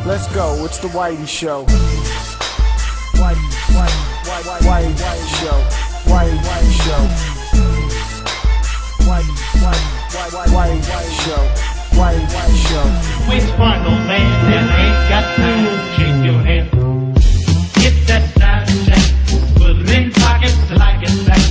Let's go, it's the Whitey Show. Whitey Show. Whitey Show. Whitey Show. Whitey Show. Which sparkle man that ain't got time to shake your head? Get that side check, put it in pockets till I get back.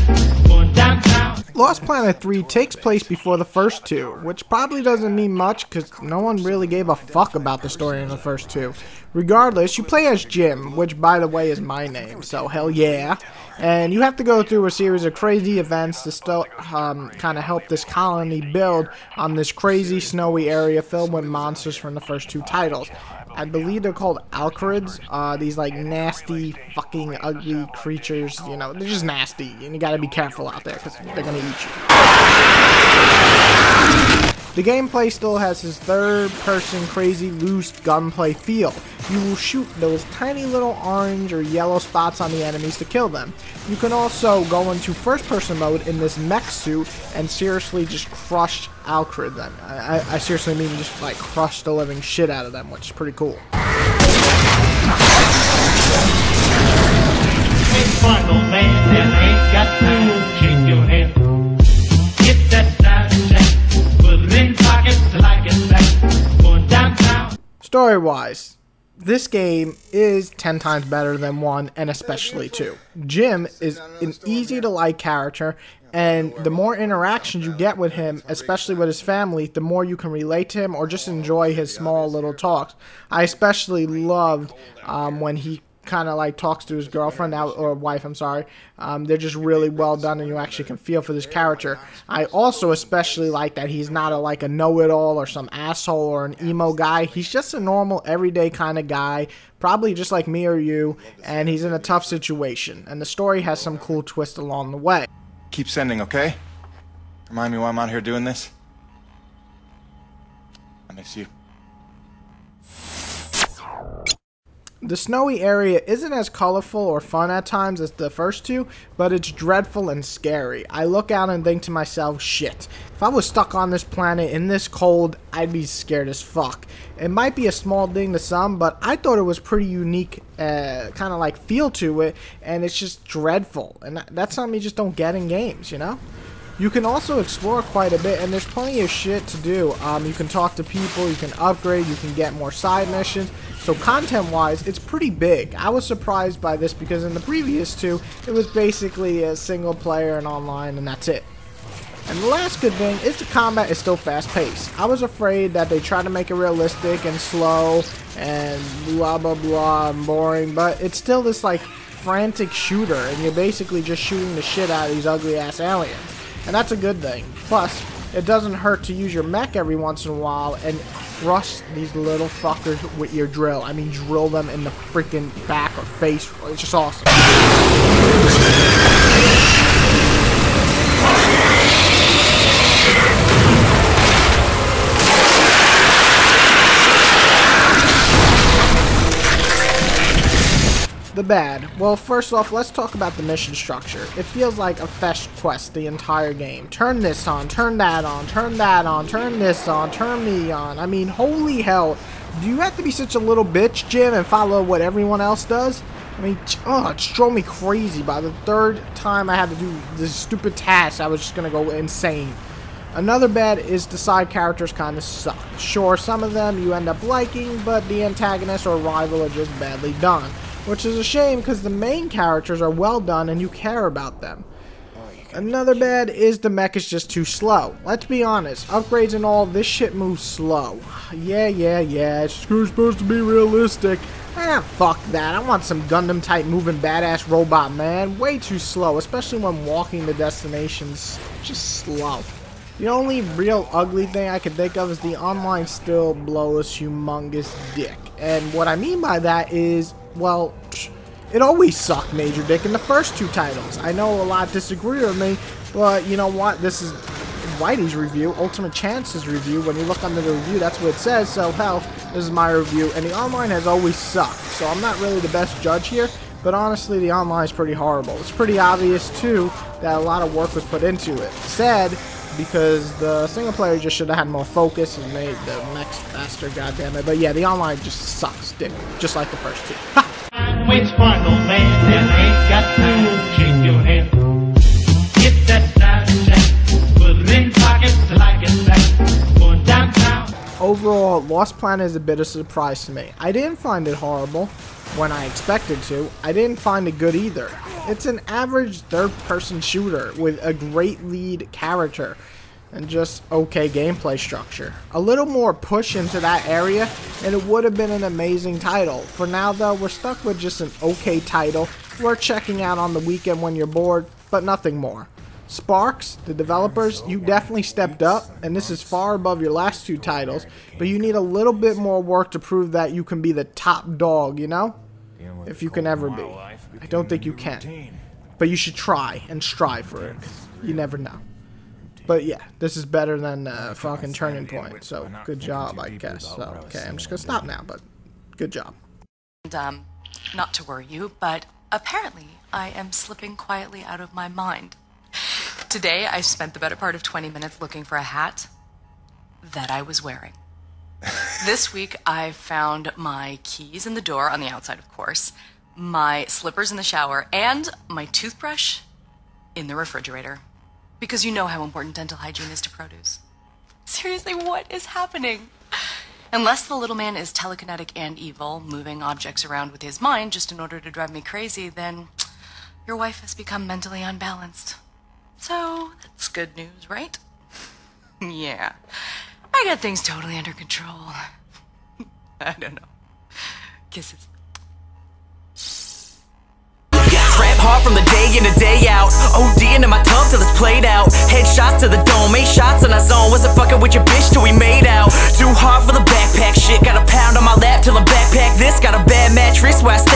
Going downtown. Lost Planet 3 takes place before the first two, which probably doesn't mean much because no one really gave a fuck about the story in the first two. Regardless, you play as Jim, which by the way is my name, so hell yeah. And you have to go through a series of crazy events to still kind of help this colony build on this crazy snowy area filled with monsters from the first two titles. I believe they're called alcarids, these like nasty, fucking ugly creatures, you know, they're just nasty, and you gotta be careful out there, because they're gonna eat you. The gameplay still has his third-person crazy loose gunplay feel. You will shoot those tiny little orange or yellow spots on the enemies to kill them. You can also go into first-person mode in this mech suit and seriously just crush alcarid them. I seriously mean just like crush the living shit out of them, which is pretty cool. Sparkle man that ain't got time to shake your head. Get that side check, put it in pockets till I get back. Going downtown. Story-wise, this game is 10 times better than 1, and especially 2. Jim is an easy-to-like character, and the more interactions you get with him, especially with his family, the more you can relate to him or just enjoy his small little talks. I especially loved when he kind of like talks to his girlfriend or wife, I'm sorry. They're just really well done, and you actually can feel for this character. I also especially like that he's not like a know-it-all or some asshole or an emo guy. He's just a normal everyday kind of guy, probably just like me or you, and he's in a tough situation, and the story has some cool twists along the way. Keep sending, okay? Remind me why I'm out here doing this. I miss you. The snowy area isn't as colorful or fun at times as the first two, but it's dreadful and scary. I look out and think to myself, shit, if I was stuck on this planet in this cold, I'd be scared as fuck. It might be a small thing to some, but I thought it was pretty unique, kind of like feel to it, and it's just dreadful. And that's something you just don't get in games, you know? You can also explore quite a bit, and there's plenty of shit to do. You can talk to people, you can upgrade, you can get more side missions. So content-wise, it's pretty big. I was surprised by this because in the previous two, it was basically a single player and online, and that's it. And the last good thing is the combat is still fast-paced. I was afraid that they tried to make it realistic and slow and blah blah blah and boring, but it's still this like frantic shooter, and you're basically just shooting the shit out of these ugly-ass aliens. And that's a good thing. Plus, it doesn't hurt to use your mech every once in a while and crush these little fuckers with your drill. I mean, drill them in the freaking back or face. It's just awesome. The bad. Well, first off, let's talk about the mission structure. It feels like a fetch quest the entire game. Turn this on, turn that on, turn that on, turn this on, turn me on. I mean, holy hell. Do you have to be such a little bitch, Jim, and follow what everyone else does? I mean, it just drove me crazy. By the third time I had to do this stupid task, I was just gonna go insane. Another bad is the side characters kind of suck. Sure, some of them you end up liking, but the antagonist or rival are just badly done. Which is a shame because the main characters are well done and you care about them. Another bad is the mech is just too slow. Let's be honest, upgrades and all, this shit moves slow. Yeah, it's supposed to be realistic. Fuck that. I want some Gundam type moving badass robot, man. Way too slow, especially when walking to destinations. Just slow. The only real ugly thing I can think of is the online still blows humongous dick. And what I mean by that is, well, it always sucked Major Dick in the first two titles. I know a lot disagree with me, but you know what? This is Whitey's review, Ultimate Chance's review. When you look under the review, that's what it says. So, hell, this is my review. And the online has always sucked. So I'm not really the best judge here. But honestly, the online is pretty horrible. It's pretty obvious, too, that a lot of work was put into it. Said, because the single player just should have had more focus and made the mechs faster, goddammit. But yeah, the online just sucks dick, just like the first two. Ha! Waits for no man that ain't got time to shake your head. Get that side check, put it in pockets till I get back. Going downtown. Overall, Lost Planet is a bit of a surprise to me. I didn't find it horrible when I expected to. I didn't find it good either. It's an average third-person shooter with a great lead character and just okay gameplay structure. A little more push into that area and it would have been an amazing title. For now though, we're stuck with just an okay title worth checking out on the weekend when you're bored, but nothing more. Sparks, the developers, you definitely stepped up, and this is far above your last two titles, but you need a little bit more work to prove that you can be the top dog, you know? If you can ever be. I don't think you can. But you should try and strive for it. You never know. But yeah, this is better than fucking Turning Point, so good job, I guess. So, okay, I'm just gonna stop now, but good job. And, not to worry you, but apparently I am slipping quietly out of my mind. Today, I spent the better part of 20 minutes looking for a hat that I was wearing. This week, I found my keys in the door, on the outside, of course, my slippers in the shower, and my toothbrush in the refrigerator. Because you know how important dental hygiene is to produce. Seriously, what is happening? Unless the little man is telekinetic and evil, moving objects around with his mind just in order to drive me crazy, then your wife has become mentally unbalanced. So, that's good news, right? Yeah. I got things totally under control. I don't know. Kisses. Trap hard from the day in and day out. OD into my tongue till it's played out. Headshots to the dome, 8 shots in our zone. Wasn't fucking with your bitch till we made out. Too hard for the backpack shit. Got a pound on my lap till I backpack this. Got a bad mattress where I stay.